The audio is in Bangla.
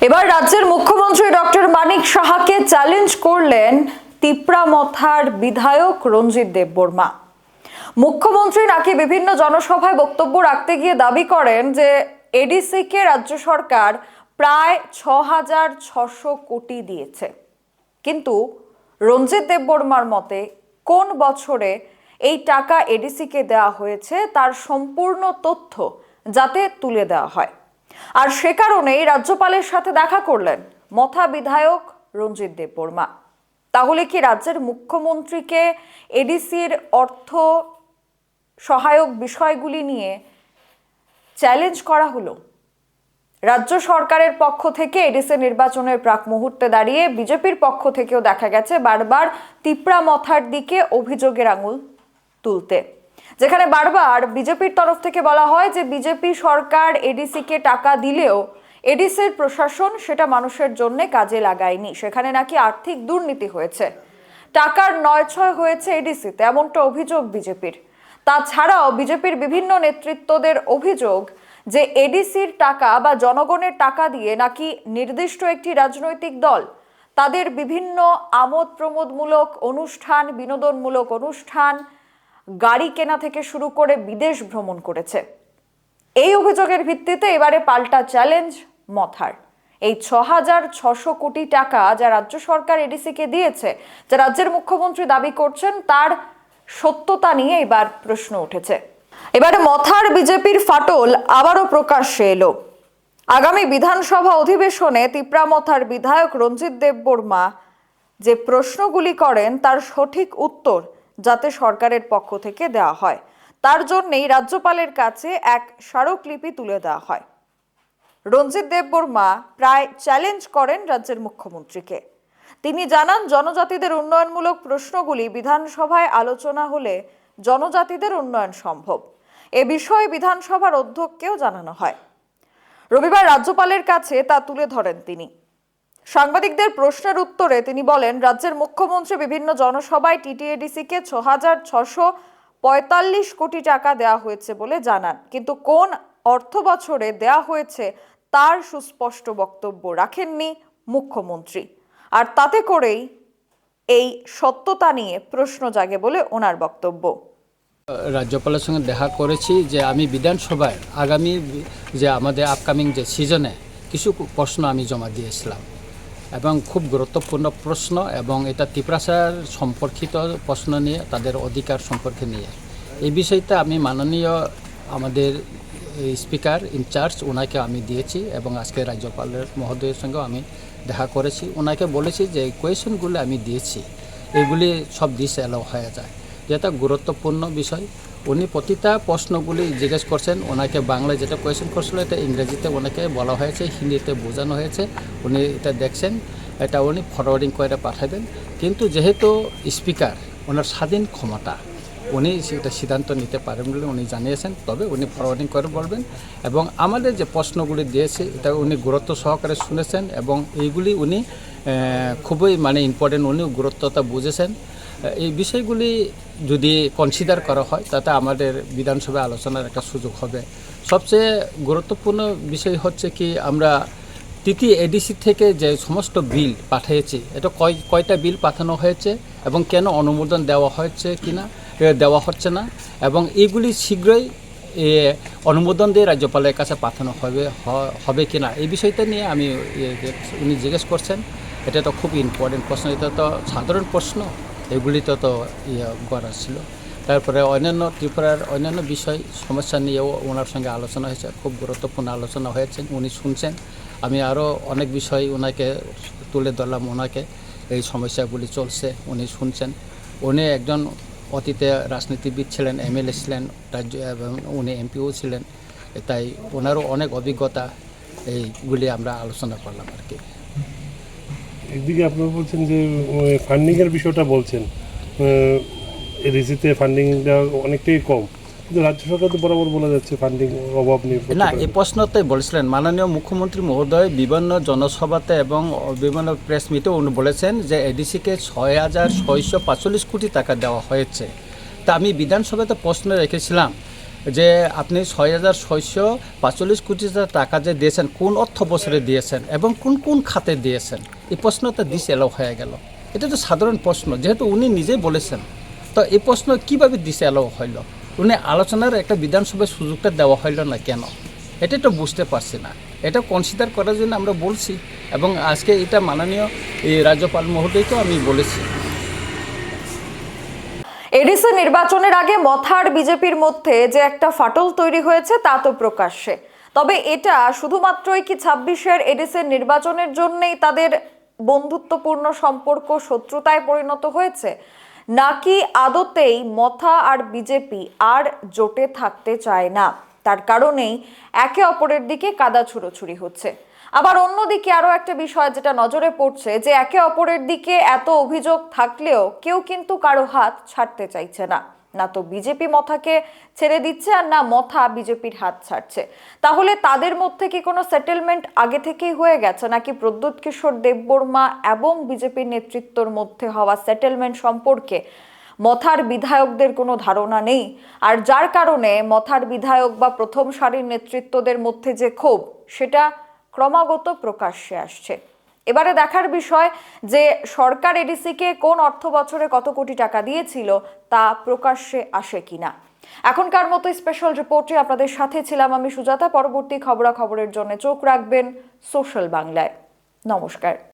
এবার রাজ্যের মুখ্যমন্ত্রী ডক্টর মানিক সাহাকে চ্যালেঞ্জ করলেন তিপ্রামথার বিধায়ক রঞ্জিত দেববর্মা। মুখ্যমন্ত্রী নাকি বিভিন্ন জনসভায় বক্তব্য রাখতে গিয়ে দাবি করেন যে এডিসিকে রাজ্য সরকার প্রায় ৬,৬০০ কোটি দিয়েছে, কিন্তু রঞ্জিত দেববর্মার মতে কোন বছরে এই টাকা এডিসিকে দেওয়া হয়েছে তার সম্পূর্ণ তথ্য যাতে তুলে দেওয়া হয়। আর সে কারণেই রাজ্যপালের সাথে দেখা করলেন মথা বিধায়ক রঞ্জিত দেববর্মা। তাহলে কি রাজ্যের মুখ্যমন্ত্রীকে এডিসির অর্থ সহায়ক বিষয়গুলি নিয়ে চ্যালেঞ্জ করা হলো? রাজ্য সরকারের পক্ষ থেকে এডিসি নির্বাচনের প্রাক মুহূর্তে দাঁড়িয়ে বিজেপির পক্ষ থেকেও দেখা গেছে বারবার তিপ্রামথার দিকে অভিযোগের আঙুল তুলতে, যেখানে বারবার বিজেপির তরফ থেকে বলা হয় যে বিজেপি সরকার এডিসিকে টাকা দিলেও এডিসির প্রশাসন সেটা মানুষের জন্য কাজে লাগায়নি, সেখানে নাকি আর্থিক দুর্নীতি হয়েছে, টাকার নয়ছয় হয়েছে এডিসিতে, এমনটা অভিযোগ বিজেপির। তাছাড়াও বিজেপির বিভিন্ন নেতৃত্বদের অভিযোগ যে এডিসির টাকা বা জনগণের টাকা দিয়ে নাকি নির্দিষ্ট একটি রাজনৈতিক দল তাদের বিভিন্ন আমোদ প্রমোদমূলক অনুষ্ঠান, বিনোদনমূলক অনুষ্ঠান, গাড়ি কেনা থেকে শুরু করে বিদেশ ভ্রমণ করেছে। এই অভিযোগের ভিত্তিতে এবারে পাল্টা চ্যালেঞ্জ মথার। এই ৬,৬০০ কোটি টাকা যা রাজ্য সরকার এডিসিকে দিয়েছে, যা রাজ্যের মুখ্যমন্ত্রী দাবি করছেন, তার সত্যতা নিয়ে এবার প্রশ্ন উঠেছে। এবারে মথার বিজেপির ফাটল আবারও প্রকাশ্যে এলো। আগামী বিধানসভা অধিবেশনে তিপ্রামথার বিধায়ক রঞ্জিত দেববর্মা যে প্রশ্নগুলি করেন তার সঠিক উত্তর যাতে সরকারের পক্ষ থেকে দেওয়া হয়, তার জন্যই রাজ্যপালের কাছে এক স্মারকলিপি তুলে দেওয়া হয়। রঞ্জিত দেববর্মা প্রায় চ্যালেঞ্জ করেন রাজ্যের মুখ্যমন্ত্রীকে। তিনি জানান, জনজাতিদের উন্নয়নমূলক প্রশ্নগুলি বিধানসভায় আলোচনা হলে জনজাতিদের উন্নয়ন সম্ভব। এ বিষয়ে বিধানসভার অধ্যক্ষকেও জানানো হয়। রবিবার রাজ্যপালের কাছে তা তুলে ধরেন তিনি। সাংবাদিকদের প্রশ্নের উত্তরে তিনি বলেন, রাজ্যের মুখ্যমন্ত্রী বিভিন্ন জনসভায় টিটিএডিসিকে ৬,৬৪৫ কোটি টাকা দেওয়া হয়েছে বলে জানান, কিন্তু কোন অর্থ বছরে দেওয়া হয়েছে তার সুস্পষ্ট বক্তব্য রাখেননি মুখ্যমন্ত্রী। আর তাতে করেই এই সত্যতা নিয়ে প্রশ্ন জাগে বলে ওনার বক্তব্য। রাজ্যপালের সঙ্গে দেখা করেছি যে আমি বিধানসভায় আগামী যে আমাদের আপকামিং যে সিজনে কিছু প্রশ্ন আমি জমা দিয়েছিলাম এবং খুব গুরুত্বপূর্ণ প্রশ্ন, এবং এটা তিপ্রাসার সম্পর্কিত প্রশ্ন নিয়ে, তাদের অধিকার সম্পর্কে নিয়ে। এই বিষয়টা আমি মাননীয় আমাদের স্পিকার ইনচার্জ ওনাকে আমি দিয়েছি, এবং আজকে রাজ্যপালের মহোদয়ের সঙ্গেও আমি দেখা করেছি। ওনাকে বলেছি যে কোয়েশনগুলো আমি দিয়েছি এগুলি সব দিশে এলো হয়ে যায়, যেটা গুরুত্বপূর্ণ বিষয়। উনি প্রতিটা প্রশ্নগুলি জিজ্ঞেস করছেন, ওনাকে বাংলায় যেটা কোয়েশন করছিল এটা ইংরেজিতে ওনাকে বলা হয়েছে, হিন্দিতে বোঝানো হয়েছে, উনি এটা দেখছেন, এটা উনি ফরওয়ার্ডিং করে পাঠাবেন। কিন্তু যেহেতু স্পিকার ওনার স্বাধীন ক্ষমতা, উনি সেটা সিদ্ধান্ত নিতে পারেন বলে উনি জানিয়েছেন, তবে উনি ফরওয়ার্ডিং করে বলবেন। এবং আমাদের যে প্রশ্নগুলি দিয়েছে এটা উনি গুরুত্ব সহকারে শুনেছেন, এবং এইগুলি উনি খুবই ইম্পর্টেন্ট, উনি গুরুত্বটা বুঝেছেন। এই বিষয়গুলি যদি কনসিডার করা হয় তাতে আমাদের বিধানসভায় আলোচনার একটা সুযোগ হবে। সবচেয়ে গুরুত্বপূর্ণ বিষয় হচ্ছে কি, আমরা টিটিএডিসি থেকে যে সমস্ত বিল পাঠিয়েছি, এটা কয়টা বিল পাঠানো হয়েছে এবং কেন অনুমোদন দেওয়া হচ্ছে কিনা, দেওয়া হচ্ছে না, এবং এইগুলি শীঘ্রই অনুমোদন দিয়ে রাজ্যপালের কাছে পাঠানো হবে কিনা, এই বিষয়টা নিয়ে উনি জিজ্ঞেস করছেন। এটা তো খুব ইম্পর্টেন্ট প্রশ্ন, এটা তো সাধারণ প্রশ্ন, এগুলি তো করার ছিল। তারপরে অন্যান্য ত্রিপুরার অন্যান্য বিষয় সমস্যা নিয়েও ওনার সঙ্গে আলোচনা হয়েছে, খুব গুরুত্বপূর্ণ আলোচনা হয়েছে, উনি শুনছেন। আমি আরও অনেক বিষয় ওনাকে তুলে ধরলাম, ওনাকে এই সমস্যাগুলি চলছে উনি শুনছেন। উনি একজন অতীতে রাজনীতিবিদ ছিলেন, এমএলএ ছিলেন রাজ্য, এবং উনি এমপিও ছিলেন, তাই ওনারও অনেক অভিজ্ঞতা, এইগুলি আমরা আলোচনা করলাম আর কি। একদিকে আপনারা বলছেন যে ফান্ডিংয়ের বিষয়টা বলছেন, এডিসিতে ফান্ডিংটা অনেকটাই কম, কিন্তু রাজ্য সরকার তো বরাবর বলে যাচ্ছে ফান্ডিং অভাব নেই। না, এই প্রশ্নটাই বলেছিলেন মাননীয় মুখ্যমন্ত্রী মহোদয় বিভিন্ন জনসভাতে এবং বিভিন্ন প্রেস মিটে উনি বলেছেন যে এডিসিকে ৬,৬৪৫ কোটি টাকা দেওয়া হয়েছে। তা আমি বিধানসভাতে প্রশ্ন রেখেছিলাম যে আপনি 6,645 কোটি টাকা যে দিয়েছেন কোন অর্থ বছরে দিয়েছেন এবং কোন কোন খাতে দিয়েছেন, এই প্রশ্নটা দিশেলো হয়ে গেল। এটা তো সাধারণ প্রশ্ন, যেহেতু উনি নিজেই বলেছেন, তো এই প্রশ্ন কীভাবে দিশেলো হইল? উনি আলোচনার একটা বিধানসভায় সুযোগটা দেওয়া হইল না কেন? এটা তো বুঝতে পারছি না। এটা কনসিডার করার জন্য আমরা বলছি এবং আজকে এটা মাননীয় এই রাজ্যপাল মহোদয়কেও আমি বলেছি। এডিসি নির্বাচনের আগে মথার বিজেপির মধ্যে যে একটা ফাটল তৈরি হয়েছে তা তো প্রকাশ্যে। তবে এটা শুধুমাত্রই কি 26-এর এডিসির নির্বাচনের জন্যই তাদের বন্ধুত্বপূর্ণ সম্পর্ক শত্রুতায় পরিণত হয়েছে, নাকি আদতেই মথা আর বিজেপি আর জোটে থাকতে চায় না, তার কারণেই একে অপরের দিকে কাদা ছুড়োছুড়ি হচ্ছে? আবার অন্যদিকে আরো একটা বিষয় যেটা নজরে পড়ছে, যে একে অপরের দিকে এত অভিযোগ থাকলেও কেউ কিন্তু কারো হাত ছাড়তে চাইছে না। না তো বিজেপি মথাকে ছেড়ে দিচ্ছে আর না মথা বিজেপির হাত ছাড়ছে। তাহলে তাদের মধ্যে কি কোনো সেটেলমেন্ট আগে থেকেই হয়ে গেছে, নাকি প্রদ্যুৎ কিশোর দেববর্মা এবং বিজেপির নেতৃত্বর মধ্যে হওয়া সেটেলমেন্ট সম্পর্কে মথার বিধায়কদের কোনো ধারণা নেই, আর যার কারণে মথার বিধায়ক বা প্রথম সারির নেতৃত্বদের মধ্যে যে ক্ষোভ সেটা ক্রমাগত প্রকাশ্যে আসছে? এবারে দেখার বিষয় যে সরকার এডিসিকে কোন অর্থ বছরে কত কোটি টাকা দিয়েছিল তা প্রকাশ্যে আসে কিনা। এখনকার মতো স্পেশাল রিপোর্টে আপনাদের সাথে ছিলাম আমি সুজাতা। পরবর্তী খবরাখবরের জন্য চোখ রাখবেন সোশ্যাল বাংলায়। নমস্কার।